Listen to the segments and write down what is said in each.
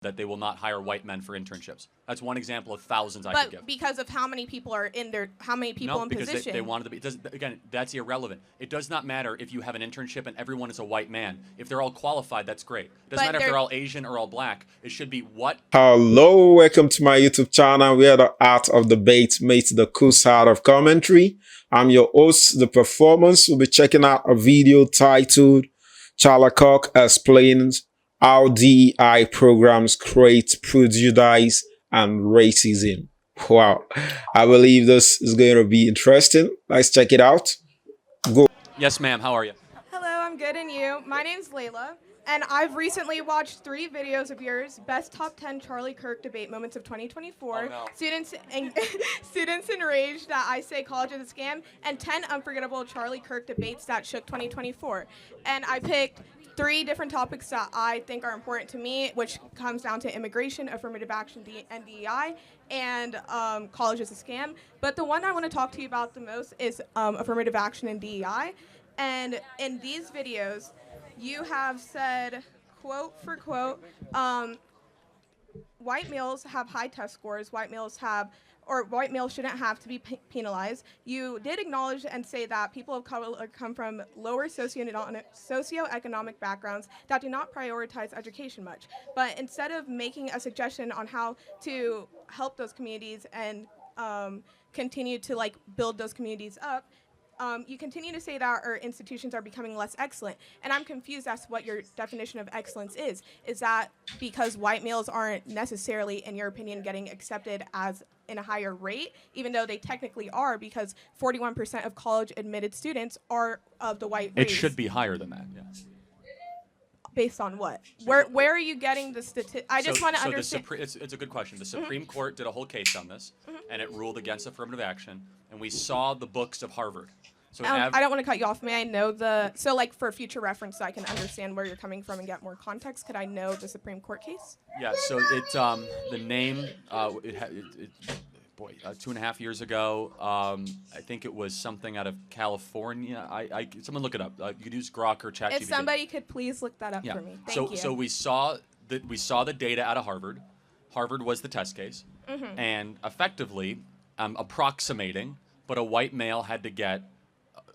that they will not hire white men for internships. That's one example of thousands I could give. But because of how many people are in there, how many people in position? No, because they wanted to be. Again, that's irrelevant. It does not matter if you have an internship and everyone is a white man. If they're all qualified, that's great. It doesn't matter if they're all Asian or all black. It should be what. Hello, welcome to my YouTube channel where the art of debate meets the cool side of commentary. I'm your host, The Performance. We'll be checking out a video titled Charlie Kirk Explains How DEI Programs Create Prejudice and Racism. Wow, I believe this is going to be interesting. Let's check it out. Go. Yes, ma'am. How are you? Hello, I'm good, and you? My name's Layla, and I've recently watched 3 videos of yours, Best Top 10 Charlie Kirk Debate Moments of 2024, Oh, no. Students Enraged That I Say College is a Scam, and 10 Unforgettable Charlie Kirk Debates That Shook 2024. And I picked 3 different topics that I think are important to me, which comes down to immigration, affirmative action, and DEI, and college is a scam. But the one I want to talk to you about the most is affirmative action and DEI. And in these videos, you have said, quote for quote, white males have high test scores, white males shouldn't have to be penalized. You did acknowledge and say that people of color come from lower socioeconomic backgrounds that do not prioritize education much. But instead of making a suggestion on how to help those communities and continue to build those communities up, you continue to say that our institutions are becoming less excellent, and I'm confused as to what your definition of excellence is. Is that because white males aren't necessarily, in your opinion, getting accepted as in a higher rate, even though they technically are, because 41% of college admitted students are of the white race? It should be higher than that. Yeah. Based on what? Where are you getting the statistics? I just want to understand. It's a good question. The Supreme Court did a whole case on this, and it ruled against affirmative action, and we saw the books of Harvard. So I don't want to cut you off. May I know for future reference so I can understand where you're coming from and get more context, could I know the Supreme Court case? Yeah, so the name, 2.5 years ago, I think it was something out of California. Someone look it up. You could use Grok or ChatGPT. If somebody could please look that up for me. Thank you. So we saw the data out of Harvard. Harvard was the test case, and effectively approximating, but a white male had to get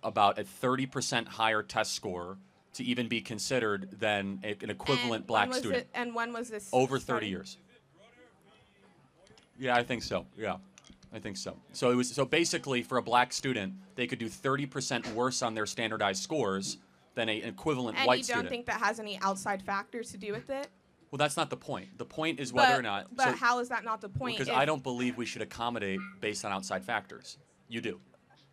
about a 30% higher test score to even be considered than an equivalent black student. And when was this? Over 30 years. Yeah, I think so. Yeah, I think so. So basically for a black student, they could do 30% worse on their standardized scores than an equivalent white student. And you don't think that has any outside factors to do with it? Well, that's not the point. The point is whether or not. But how is that not the point? Because I don't believe we should accommodate based on outside factors. You do.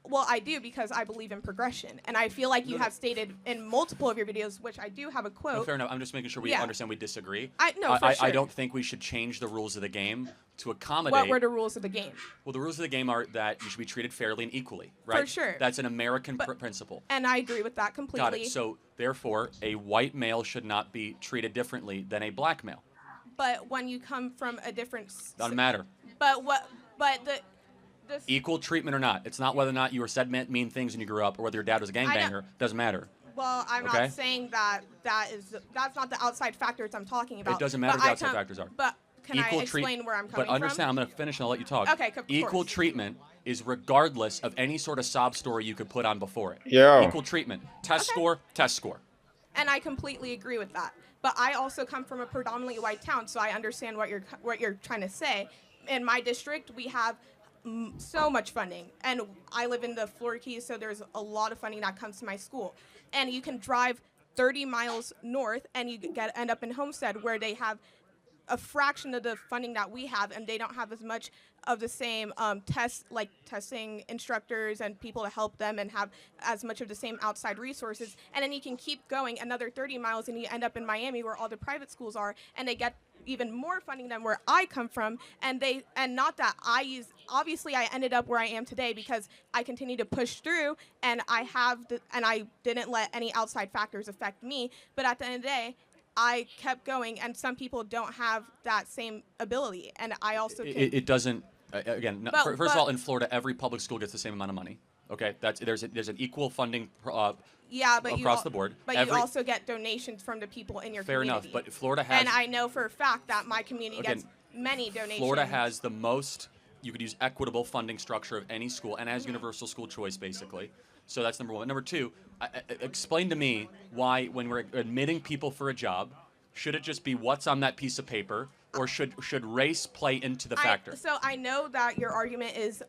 Well, I do, because I believe in progression. And I feel like you have stated in multiple of your videos, which I do have a quote. No, fair enough. I'm just making sure we understand we disagree. For sure. I don't think we should change the rules of the game to accommodate. What were the rules of the game? Well, the rules of the game are that you should be treated fairly and equally, right? For sure. That's an American principle. And I agree with that completely. Got it. So, therefore, a white male should not be treated differently than a black male. But when you come from a different... Doesn't matter. But the equal treatment or not. It's not whether or not you were said mean things when you grew up or whether your dad was a gangbanger. Doesn't matter. Well, I'm not saying that's not the outside factors I'm talking about. It doesn't matter what the outside factors are. But can I explain where I'm coming from? But understand, I'm going to finish and I'll let you talk. Okay, of Equal treatment is regardless of any sort of sob story you could put on before it. Yeah. Equal treatment. Test score, test score. And I completely agree with that. But I also come from a predominantly white town, so I understand what you're trying to say. In my district, we have so much funding, and I live in the Florida Keys, so there's a lot of funding that comes to my school. And you can drive 30 miles north, and you end up in Homestead, where they have a fraction of the funding that we have, and they don't have as much of the same testing instructors and people to help them, and have as much of the same outside resources. And then you can keep going another 30 miles, and you end up in Miami, where all the private schools are, and they get even more funding than where I come from, obviously I ended up where I am today because I continue to push through, and I didn't let any outside factors affect me. But at the end of the day, I kept going, and some people don't have that same ability, and I also it doesn't. Again, first of all, in Florida, every public school gets the same amount of money. Okay, there's an equal funding Yeah, but across the board. But you also get donations from the people in your fair community. enough, but Florida has. And I know for a fact that my community again, gets many donations. Florida has the most. You could use equitable funding structure of any school, and has universal school choice basically. So that's number one. Number two, explain to me why, when we're admitting people for a job, should it just be what's on that piece of paper, or should race play into the factor? So I know that your argument is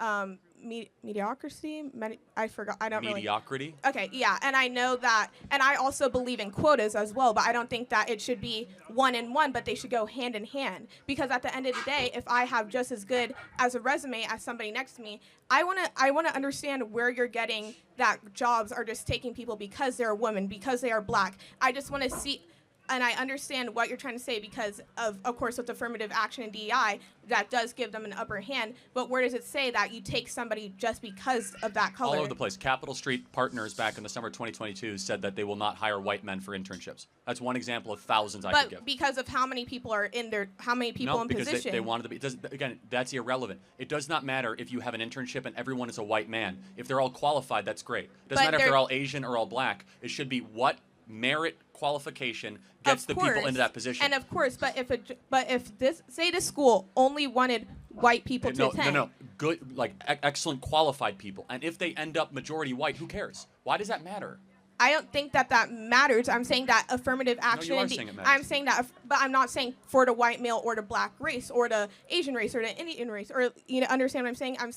mediocrity. I forgot. I don't Mediocrity? Really. Okay, yeah, and I know that, and I also believe in quotas as well, but I don't think that it should be one and one, but they should go hand in hand. Because at the end of the day, if I have just as good as a resume as somebody next to me, I wanna understand where you're getting that jobs are just taking people because they're a woman, because they are black. I just want to see. And I understand what you're trying to say because of course, with affirmative action and DEI, that does give them an upper hand. But where does it say that you take somebody just because of that color? All over the place. Capitol Street Partners back in the summer of 2022 said that they will not hire white men for internships. That's one example of thousands I could give. But because of how many people are in there, how many people in position? No, because they wanted to be. Again, that's irrelevant. It does not matter if you have an internship and everyone is a white man. If they're all qualified, that's great. It doesn't matter if they're all Asian or all black. It should be what merit qualification gets the people into that position. And of course, but if this school only wanted white people to attend. No, good, like excellent qualified people. And if they end up majority white, who cares? Why does that matter? I don't think that matters. I'm saying that affirmative action. No, you are saying it matters. I'm saying that, but I'm not saying for the white male or the black race or the Asian race or the Indian race, or understand what I'm saying? I'm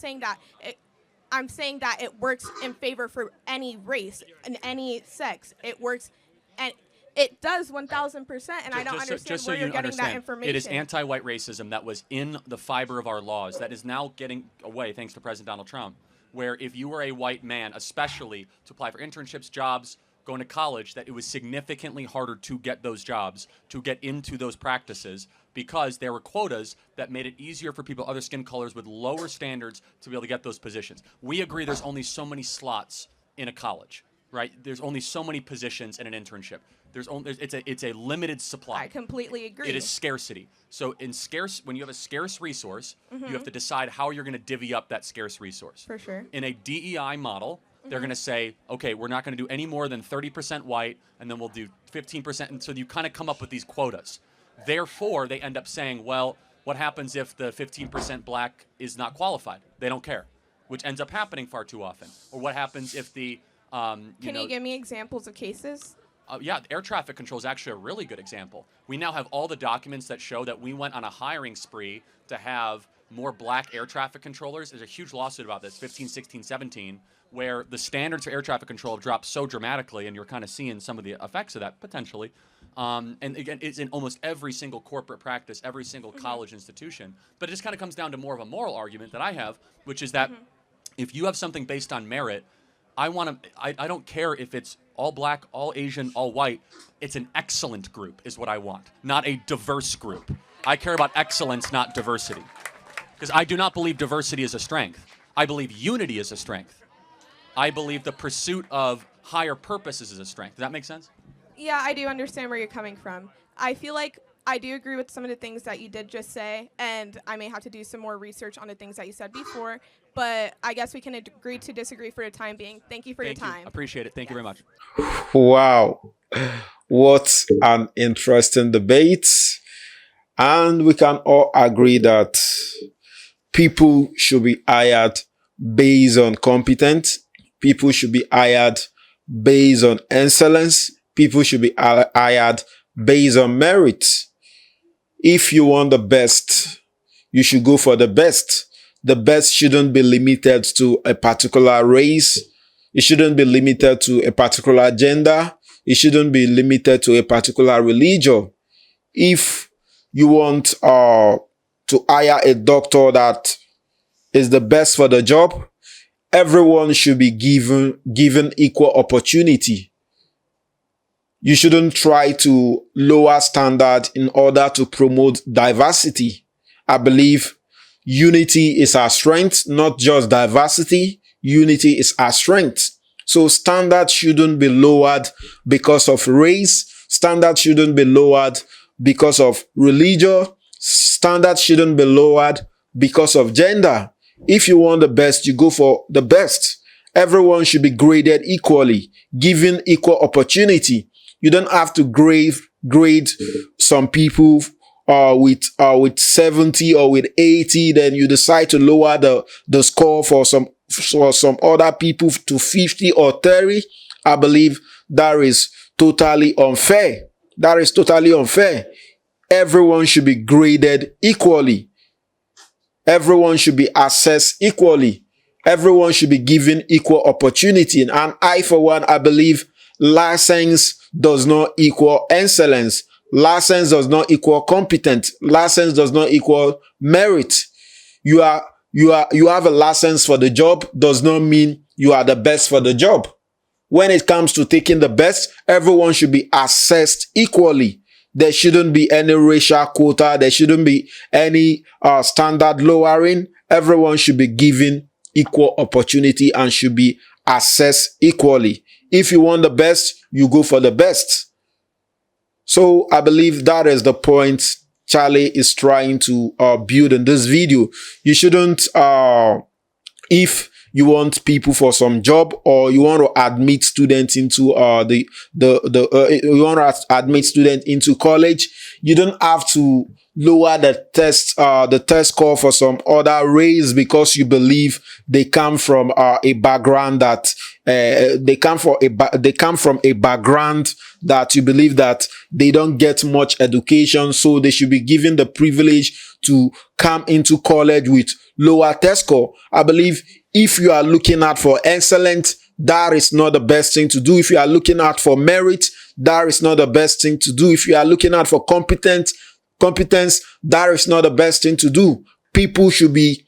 saying that it works in favor for any race and any sex. It works, and it does 1,000%. And I don't understand where you're getting that information. It is anti-white racism that was in the fiber of our laws that is now getting away thanks to President Donald Trump. Where if you were a white man, especially to apply for internships, jobs, going to college, that it was significantly harder to get those jobs, to get into those practices, because there were quotas that made it easier for people of other skin colors with lower standards to be able to get those positions. We agree there's only so many slots in a college, right? There's only so many positions in an internship. It's a limited supply. I completely agree. It is scarcity. So when you have a scarce resource, you have to decide how you're going to divvy up that scarce resource. For sure. In a DEI model, they're going to say, okay, we're not going to do any more than 30% white, and then we'll do 15%. And so you kind of come up with these quotas. Therefore, they end up saying, well, what happens if the 15% black is not qualified? They don't care, which ends up happening far too often. Or what happens if the Can you give me examples of cases? Yeah, air traffic control is actually a really good example. We now have all the documents that show that we went on a hiring spree to have more black air traffic controllers. There's a huge lawsuit about this, 15, 16, 17, where the standards for air traffic control have dropped so dramatically, and you're kind of seeing some of the effects of that potentially. And again, it's in almost every single corporate practice, every single college institution. But it just kind of comes down to more of a moral argument that I have, which is that if you have something based on merit, I don't care if it's all black, all Asian, all white. It's an excellent group is what I want, not a diverse group. I care about excellence, not diversity. Because I do not believe diversity is a strength. I believe unity is a strength. I believe the pursuit of higher purposes is a strength. Does that make sense? Yeah, I do understand where you're coming from. I feel like I do agree with some of the things that you did just say, and I may have to do some more research on the things that you said before, but I guess we can agree to disagree for the time being. Thank you for your time. I appreciate it. Thank you very much. Wow. What an interesting debate. And we can all agree that people should be hired based on competence. People should be hired based on excellence. People should be hired based on merit. If you want the best, you should go for the best. The best shouldn't be limited to a particular race. It shouldn't be limited to a particular gender. It shouldn't be limited to a particular religion. If you want to hire a doctor that is the best for the job, everyone should be given equal opportunity. You shouldn't try to lower standard in order to promote diversity. I believe unity is our strength, not just diversity. Unity is our strength. So standards shouldn't be lowered because of race. Standards shouldn't be lowered because of religion. Standards shouldn't be lowered because of gender. If you want the best, you go for the best. Everyone should be graded equally, given equal opportunity. You don't have to grade some people with 70 or with 80, then you decide to lower the score for some other people to 50 or 30. I believe that is totally unfair. That is totally unfair. Everyone should be graded equally. Everyone should be assessed equally. Everyone should be given equal opportunity. And I, for one, I believe license does not equal excellence. License does not equal competence. License does not equal merit. You have a license for the job does not mean you are the best for the job. When it comes to taking the best, everyone should be assessed equally. There shouldn't be any racial quota. There shouldn't be any standard lowering. Everyone should be given equal opportunity and should be assessed equally. If you want the best, you go for the best. So I believe that is the point Charlie is trying to build in this video. You shouldn't, if you want people for some job, or you want to admit students into you want to admit students into college, you don't have to lower the test score for some other race because you believe they come from a background that they come from a background that you believe that they don't get much education, so they should be given the privilege to come into college with lower test score. I believe if you are looking out for excellence, that is not the best thing to do. If you are looking out for merit, that is not the best thing to do. If you are looking out for competence, that is not the best thing to do. People should be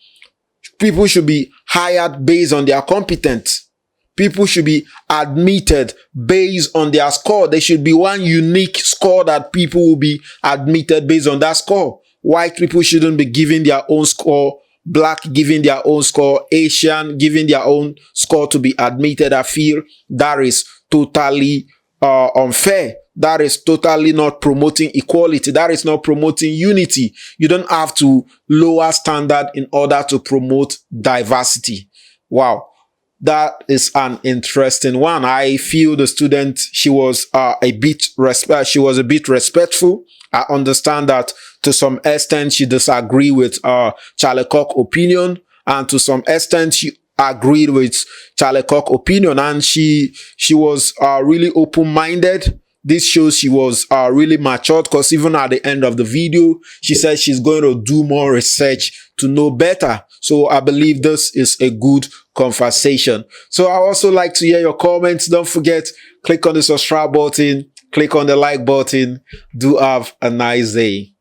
hired based on their competence. People should be admitted based on their score. There should be one unique score that people will be admitted based on that score. White people shouldn't be giving their own score. Black giving their own score. Asian giving their own score to be admitted. I feel that is totally unfair. That is totally not promoting equality. That is not promoting unity. You don't have to lower standard in order to promote diversity. Wow. That is an interesting one. I feel the student, she was a bit respectful. I understand that to some extent she disagree with Charlie Cock's opinion, and to some extent she agreed with Charlie Cock's opinion, and she was really open-minded. This shows she was really matured, because even at the end of the video, she said she's going to do more research to know better. So I believe this is a good conversation. So I also like to hear your comments. Don't forget, click on the subscribe button, click on the like button. Do have a nice day.